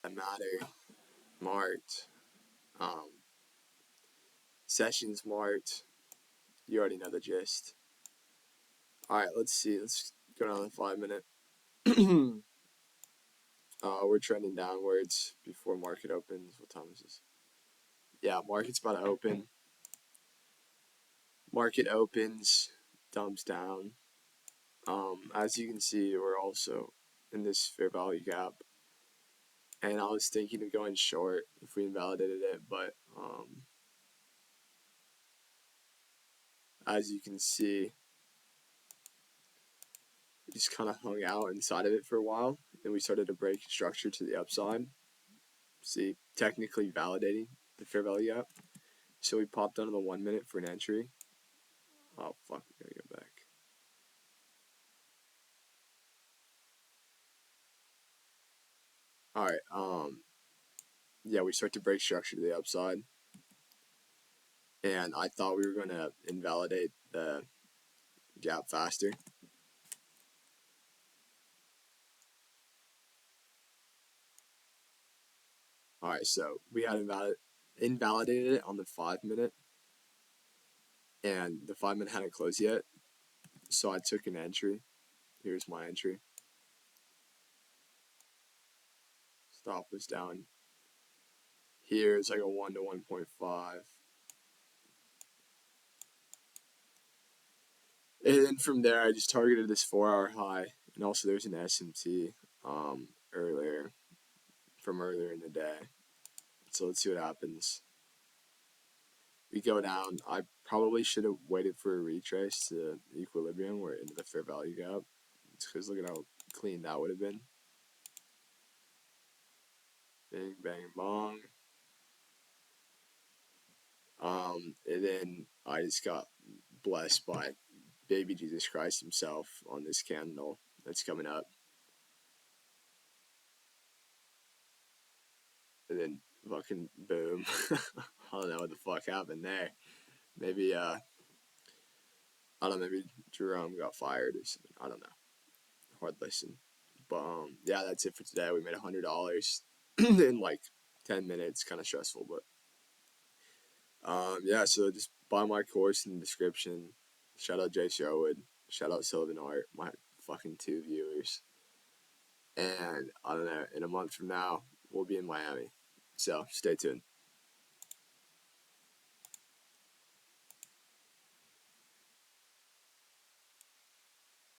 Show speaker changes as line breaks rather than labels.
that matter marked. Um, Sessions marked. You already know the gist. All right, let's see. Let's go down to 5 minute. We're trending downwards before market opens. What time is this? Yeah, market's about to open. Market opens, dumps down. As you can see, we're also in this fair value gap. And I was thinking of going short if we invalidated it, but as you can see, we just kind of hung out inside of it for a while. Then we started to break structure to the upside. See, technically validating the fair value gap. So we popped under the 1 minute for an entry. Oh fuck, we gotta go back. Alright, yeah, we start to break structure to the upside. And I thought we were gonna invalidate the gap faster. Alright, so we had invalidated it on the 5 minute. And the 5 minute hadn't closed yet. So I took an entry. Here's my entry. Stop was down. Here's like a 1 to 1.5. And then from there, I just targeted this 4 hour high. And also, there's an SMT earlier in the day. So let's see what happens. We go down. I probably should have waited for a retrace to equilibrium or into the fair value gap. Because look at how clean that would have been. Bing, bang, bong. And then I just got blessed by baby Jesus Christ himself on this candle that's coming up. And then fucking boom. I don't know what the fuck happened there. Maybe I don't know, maybe Jerome got fired or something. I don't know. Hard listen. But yeah, that's it for today. We made $100 in like 10 minutes. Kind of stressful, but yeah, so just buy my course in the description. Shout out Jay Sherwood. Shout out Sylvan Art, my fucking 2 viewers. And I don't know, in a month from now, we'll be in Miami. So stay tuned.